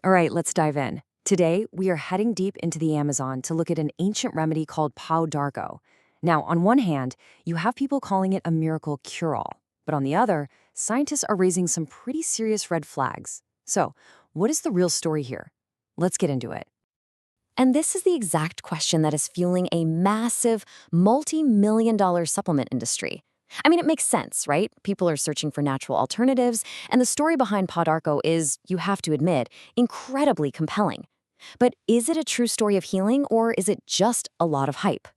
All right, let's dive in. Today, we are heading deep into the Amazon to look at an ancient remedy called Pau D'Arco. Now, on one hand, you have people calling it a miracle cure-all, but on the other, scientists are raising some pretty serious red flags. So, what is the real story here? Let's get into it. And this is the exact question that is fueling a massive, multi-million-dollar supplement industry. I mean, it makes sense, right? People are searching for natural alternatives, and the story behind Podarco is, you have to admit, incredibly compelling. But is it a true story of healing, or is it just a lot of hype?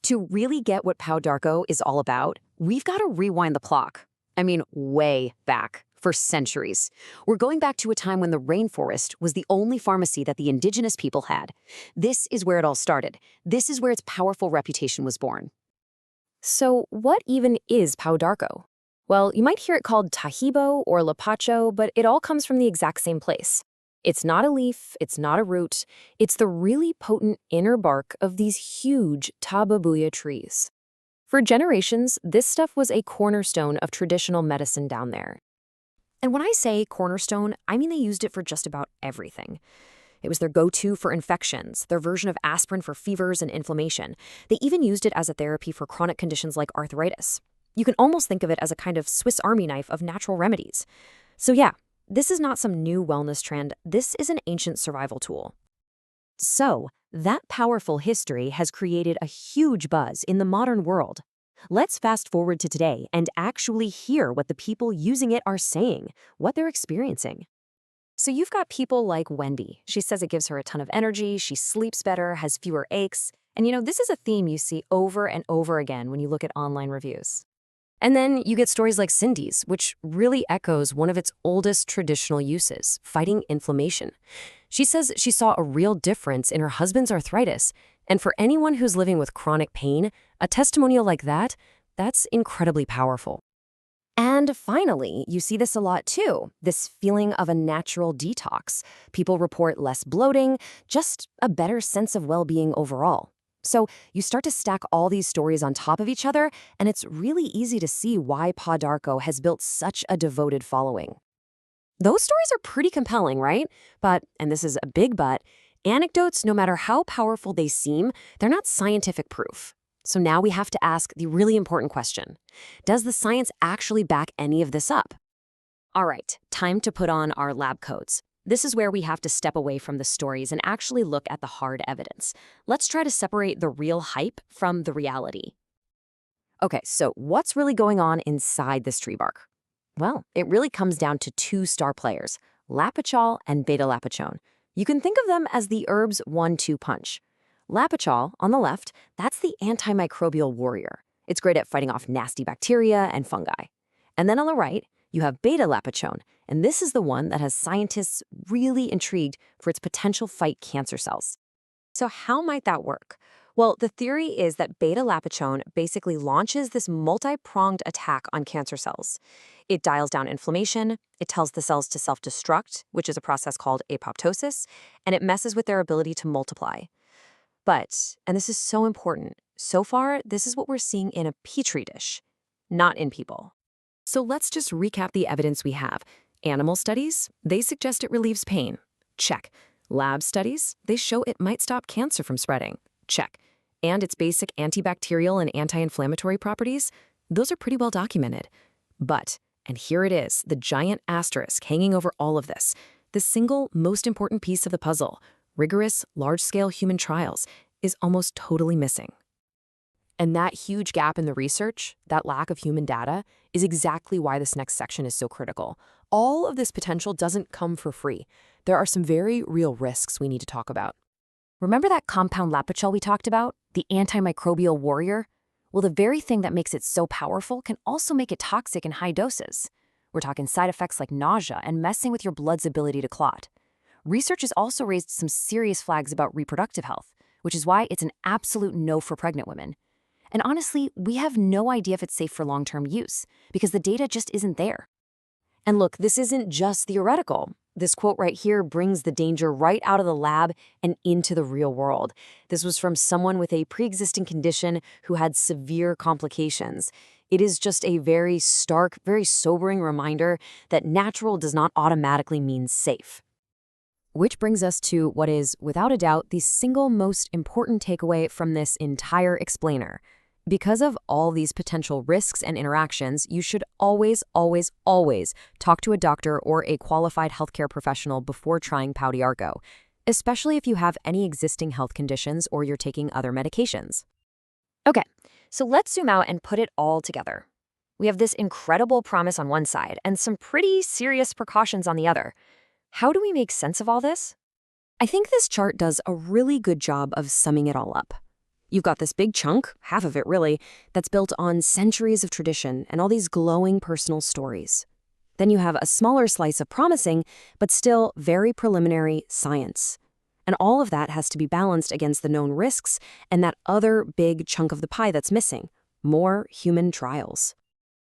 To really get what Pau D'Arco is all about, we've got to rewind the clock. I mean, way back, for centuries. We're going back to a time when the rainforest was the only pharmacy that the indigenous people had. This is where it all started. This is where its powerful reputation was born. So what even is Pau D'Arco? Well, you might hear it called Tahibo or Lapacho, but it all comes from the exact same place. It's not a leaf, it's not a root, it's the really potent inner bark of these huge tababuya trees. For generations, this stuff was a cornerstone of traditional medicine down there. And when I say cornerstone, I mean they used it for just about everything. It was their go-to for infections, their version of aspirin for fevers and inflammation. They even used it as a therapy for chronic conditions like arthritis. You can almost think of it as a kind of Swiss Army knife of natural remedies. So yeah, this is not some new wellness trend. This is an ancient survival tool. So, that powerful history has created a huge buzz in the modern world. Let's fast forward to today and actually hear what the people using it are saying, what they're experiencing. So you've got people like Wendy. She says it gives her a ton of energy, she sleeps better, has fewer aches. And this is a theme you see over and over again when you look at online reviews. And then you get stories like Cindy's, which really echoes one of its oldest traditional uses, fighting inflammation. She says she saw a real difference in her husband's arthritis. And for anyone who's living with chronic pain, a testimonial like that, that's incredibly powerful. And finally, you see this a lot too, this feeling of a natural detox. People report less bloating, just a better sense of well-being overall. So you start to stack all these stories on top of each other, and it's really easy to see why Pau D'Arco has built such a devoted following. Those stories are pretty compelling, right? But, and this is a big but, anecdotes, no matter how powerful they seem, they're not scientific proof. So now we have to ask the really important question. Does the science actually back any of this up? All right, time to put on our lab coats. This is where we have to step away from the stories and actually look at the hard evidence. Let's try to separate the real hype from the reality. Okay, so what's really going on inside this tree bark? Well, it really comes down to two star players, Lapachol and beta-lapachone. You can think of them as the herb's 1-2 punch. Lapachol, on the left, that's the antimicrobial warrior. It's great at fighting off nasty bacteria and fungi. And then on the right, you have beta-lapachone, and this is the one that has scientists really intrigued for its potential fight cancer cells. So how might that work? Well, the theory is that beta-lapachone basically launches this multi-pronged attack on cancer cells. It dials down inflammation, it tells the cells to self-destruct, which is a process called apoptosis, and it messes with their ability to multiply. But, and this is so important, so far, this is what we're seeing in a petri dish, not in people. So let's just recap the evidence we have. Animal studies, they suggest it relieves pain. Check. Lab studies, they show it might stop cancer from spreading. Check. And its basic antibacterial and anti-inflammatory properties, those are pretty well documented. But, and here it is, the giant asterisk hanging over all of this, the single most important piece of the puzzle, rigorous, large-scale human trials, is almost totally missing. And that huge gap in the research, that lack of human data, is exactly why this next section is so critical. All of this potential doesn't come for free. There are some very real risks we need to talk about. Remember that compound Lapachol we talked about, the antimicrobial warrior? Well, the very thing that makes it so powerful can also make it toxic in high doses. We're talking side effects like nausea and messing with your blood's ability to clot. Research has also raised some serious flags about reproductive health, which is why it's an absolute no for pregnant women. And honestly, we have no idea if it's safe for long-term use, because the data just isn't there. And look, this isn't just theoretical. This quote right here brings the danger right out of the lab and into the real world. This was from someone with a pre-existing condition who had severe complications. It is just a very stark, very sobering reminder that natural does not automatically mean safe. Which brings us to what is, without a doubt, the single most important takeaway from this entire explainer. Because of all these potential risks and interactions, you should always, always, always talk to a doctor or a qualified healthcare professional before trying Pau D'Arco, especially if you have any existing health conditions or you're taking other medications. Okay, so let's zoom out and put it all together. We have this incredible promise on one side and some pretty serious precautions on the other. How do we make sense of all this? I think this chart does a really good job of summing it all up. You've got this big chunk, half of it really, that's built on centuries of tradition and all these glowing personal stories. Then you have a smaller slice of promising, but still very preliminary science. And all of that has to be balanced against the known risks and that other big chunk of the pie that's missing, more human trials.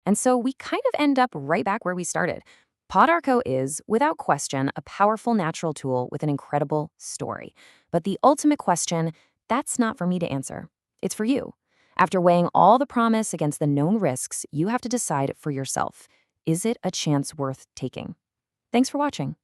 And so we kind of end up right back where we started. Pau D'Arco is, without question, a powerful natural tool with an incredible story. But the ultimate question, that's not for me to answer. It's for you. After weighing all the promise against the known risks, you have to decide for yourself. Is it a chance worth taking? Thanks for watching.